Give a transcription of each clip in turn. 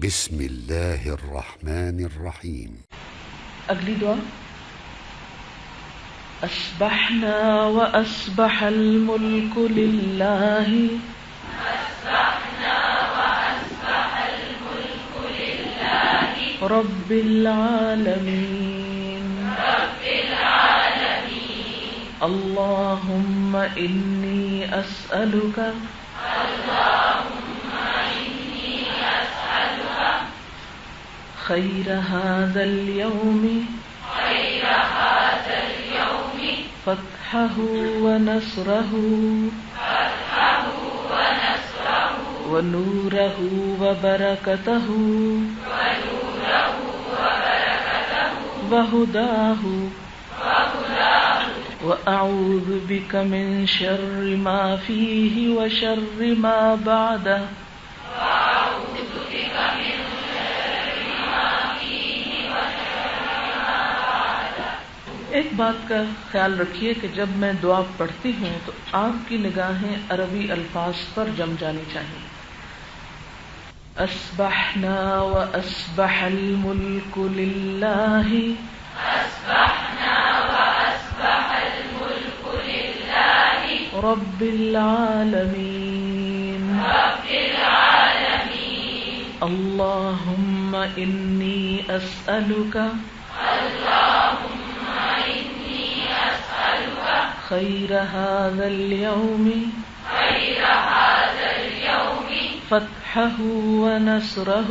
بسم اللہ الرحمن الرحیم۔ اگلی دعا، اصبحنا واصبح الملک للہ رب العالمین اللہم انی اسألک خیر هذا اليوم فتحه ونصره ونوره وبركته وهداه وأعوذ بك من شر ما فيه وشر ما بعده ایک بات کا خیال رکھیے کہ جب میں دعا پڑھتی ہوں تو آپ کی نگاہیں عربی الفاظ پر جم جانی چاہیے۔ اصبحنا واصبح الملک للہ رب العالمین اللہم انی اسألک خیر هذا اليوم فتحه ونصره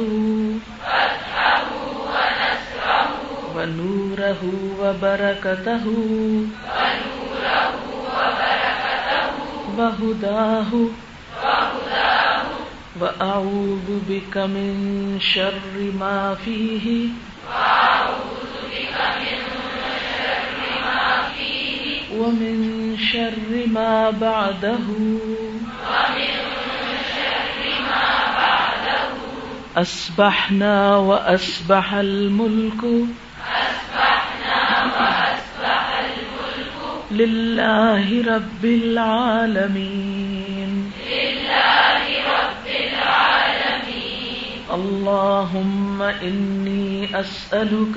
ونوره وبركته وهداه وأعوذ بك من شر ما فيه ومن شر ما بعده اصبحنا واصبح الملك لله رب العالمين اللهم إني أسألك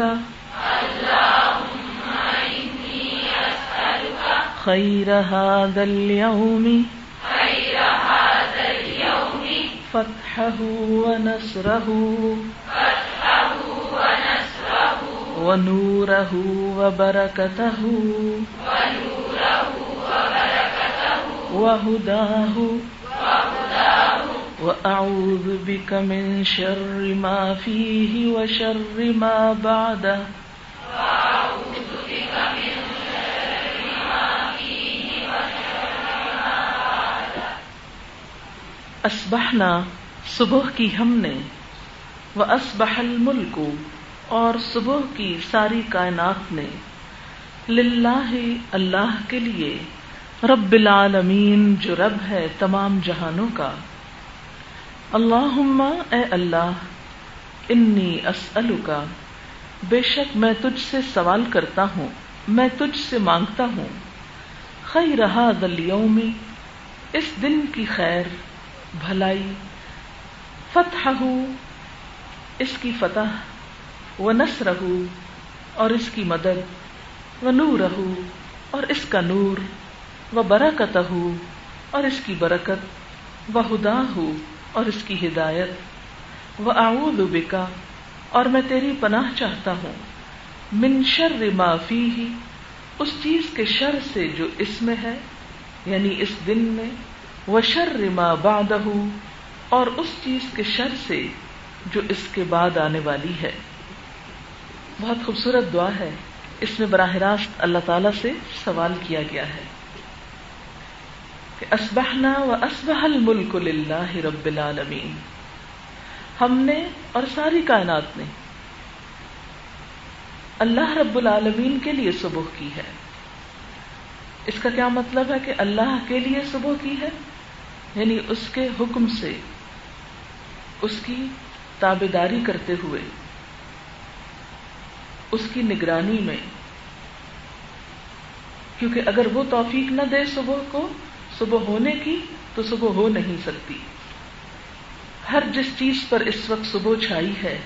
خیر هذا اليوم فتحه ونصره ونوره وبركته وهداه وأعوذ بك من شر ما فيه وشر ما بعده اصبحنا صبح کی ہم نے، واصبح الملک اور صبح کی ساری کائنات نے، للہ اللہ کے لیے، رب العالمین جو رب ہے تمام جہانوں کا۔ اللہم اے اللہ، انی اسألک بے شک میں تجھ سے سوال کرتا ہوں، میں تجھ سے مانگتا ہوں، خیر ھذا اليوم اس دن کی خیر، بھلائی، فتحہ اس کی فتح، ونصرہ اور اس کی مدد، ونورہ اور اس کا نور، وبرکتہ اور اس کی برکت، وہداہ اور اس کی ہدایت، واعوذ بک اور میں تیری پناہ چاہتا ہوں، من شر ما فیہ اس چیز کے شر سے جو اس میں ہے، یعنی اس دن میں، وشر ما بعدہ اور اس چیز کے شر سے جو اس کے بعد آنے والی ہے۔ بہت خوبصورت دعا ہے، اس میں براہ راست اللہ تعالیٰ سے سوال کیا گیا ہے کہ اصبحنا واصبح الملک للہ رب العالمین، ہم نے اور ساری کائنات نے اللہ رب العالمین کے لیے صبح کی ہے۔ اس کا کیا مطلب ہے کہ اللہ کے لیے صبح کی ہے، یعنی اس کے حکم سے، اس کی تابعداری کرتے ہوئے، اس کی نگرانی میں، کیونکہ اگر وہ توفیق نہ دے صبح کو، صبح ہونے کی، تو صبح ہو نہیں سکتی۔ ہر جس چیز پر اس وقت صبح چھائی ہے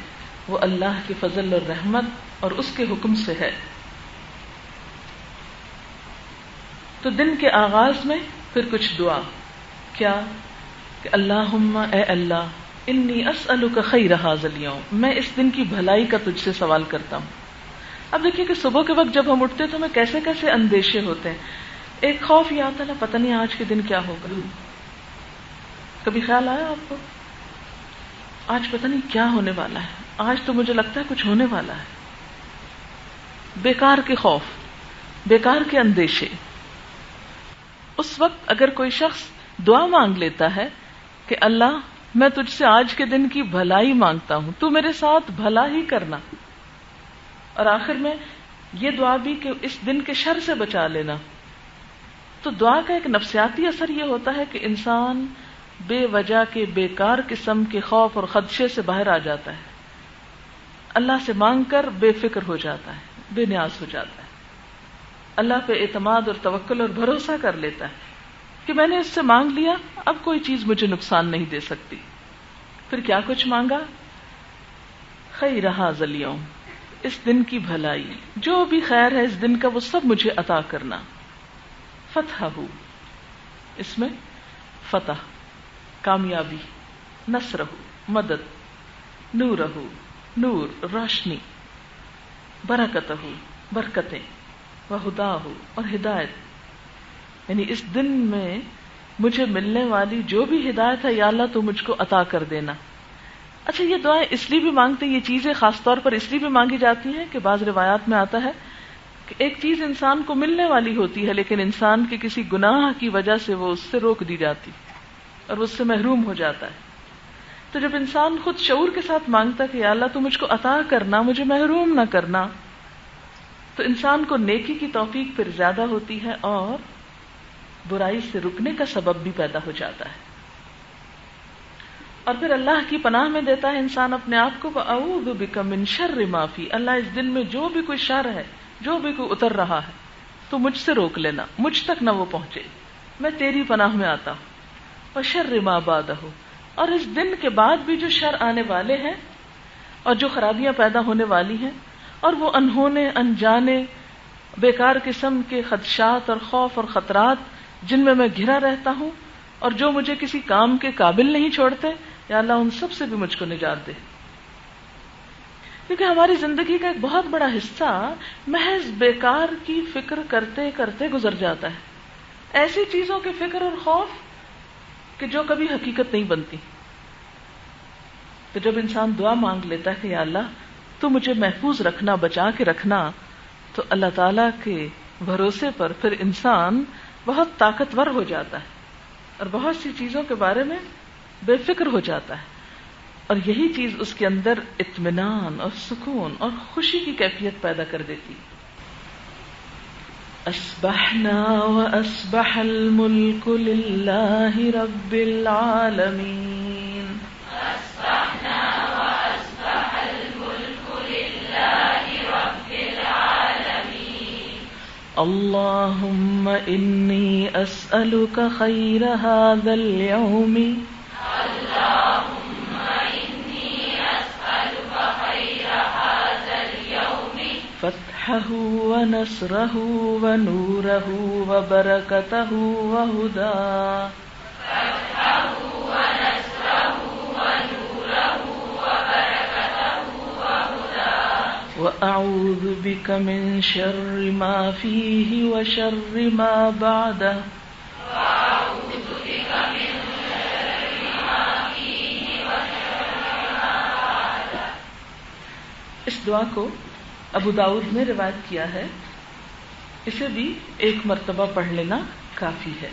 وہ اللہ کے فضل اور رحمت اور اس کے حکم سے ہے. تو دن کے آغاز میں پھر کچھ دعا. کیا کہ اللہم اے اللہ انی اسألک خیر ھذا اليوم، میں اس دن کی بھلائی کا تجھ سے سوال کرتا ہوں. اب دیکھیے کہ صبح کے وقت جب ہم اٹھتے تو ہمیں کیسے کیسے اندیشے ہوتے ہیں. ایک خوف یہ آتا ہے نا، پتہ نہیں آج کے دن کیا ہوگا. کبھی خیال آیا آپ کو آج پتہ نہیں کیا ہونے والا ہے، آج تو مجھے لگتا ہے کچھ ہونے والا ہے. بیکار کے خوف، بیکار کے اندیشے. اس وقت اگر کوئی شخص دعا مانگ لیتا ہے کہ اللہ میں تجھ سے آج کے دن کی بھلائی مانگتا ہوں، تو میرے ساتھ بھلا ہی کرنا، اور آخر میں یہ دعا بھی کہ اس دن کے شر سے بچا لینا. تو دعا کا ایک نفسیاتی اثر یہ ہوتا ہے کہ انسان بے وجہ کے بیکار قسم کے خوف اور خدشے سے باہر آ جاتا ہے، اللہ سے مانگ کر بے فکر ہو جاتا ہے، بے نیاز ہو جاتا ہے، اللہ پہ اعتماد اور توکل اور بھروسہ کر لیتا ہے کہ میں نے اس سے مانگ لیا، اب کوئی چیز مجھے نقصان نہیں دے سکتی. پھر کیا کچھ مانگا؟ خیر ھذا اليوم، اس دن کی بھلائی، جو بھی خیر ہے اس دن کا وہ سب مجھے عطا کرنا. فتح ہو، اس میں فتح، کامیابی، نصر ہو، مدد، نور ہو، نور، روشنی، برکت ہو، برکتیں، وہدا ہو، اور ہدایت. یعنی اس دن میں مجھے ملنے والی جو بھی ہدایت ہے یا اللہ تو مجھ کو عطا کر دینا. اچھا، یہ دعائیں اس لیے بھی مانگتے ہیں، یہ چیزیں خاص طور پر اس لیے بھی مانگی جاتی ہیں کہ بعض روایات میں آتا ہے کہ ایک چیز انسان کو ملنے والی ہوتی ہے لیکن انسان کے کسی گناہ کی وجہ سے وہ اس سے روک دی جاتی اور اس سے محروم ہو جاتا ہے. تو جب انسان خود شعور کے ساتھ مانگتا ہے کہ یا اللہ تو مجھ کو عطا کرنا، مجھے محروم نہ کرنا، تو انسان کو نیکی کی توفیق پھر زیادہ ہوتی ہے اور برائی سے رکنے کا سبب بھی پیدا ہو جاتا ہے. اور پھر اللہ کی پناہ میں دیتا ہے انسان اپنے آپ کو، وَأَعُوذُ بِكَ مِن شَرِّ مَا فِي، اللہ اس دن میں جو بھی کوئی شر ہے، جو بھی کوئی اتر رہا ہے تو مجھ سے روک لینا، مجھ تک نہ وہ پہنچے، میں تیری پناہ میں آتا ہوں. وَشَرِّ مَا بَعْدَهُ، اور اس دن کے بعد بھی جو شر آنے والے ہیں اور جو خرابیاں پیدا ہونے والی ہیں اور وہ انہونے انجانے بیکار قسم کے خدشات اور خوف اور خطرات جن میں میں گھرا رہتا ہوں اور جو مجھے کسی کام کے قابل نہیں چھوڑتے، یا اللہ ان سب سے بھی مجھ کو نجات دے. کیونکہ ہماری زندگی کا ایک بہت بڑا حصہ محض بیکار کی فکر کرتے کرتے گزر جاتا ہے، ایسی چیزوں کی فکر اور خوف کہ جو کبھی حقیقت نہیں بنتی. تو جب انسان دعا مانگ لیتا ہے کہ یا اللہ تو مجھے محفوظ رکھنا، بچا کے رکھنا، تو اللہ تعالیٰ کے بھروسے پر پھر انسان بہت طاقتور ہو جاتا ہے اور بہت سی چیزوں کے بارے میں بے فکر ہو جاتا ہے، اور یہی چیز اس کے اندر اطمینان اور سکون اور خوشی کی کیفیت پیدا کر دیتی. اصبحنا واصبح الملک للہ رب العالمین. اصبحنا واصبح الملک للہ رب العالمین. اللہم انی اسألک خیر ھذا اليوم. فتحه ونصره ونوره وبركته وهداه. فتحه ونصره ونوره وبركته وهداه. وأعوذ بك من شر ما فيه وشر ما بعده. وأعوذ بك من شر ما فيه وشر ما بعده. اس دعا کو ابو داؤد نے روایت کیا ہے، اسے بھی ایک مرتبہ پڑھ لینا کافی ہے.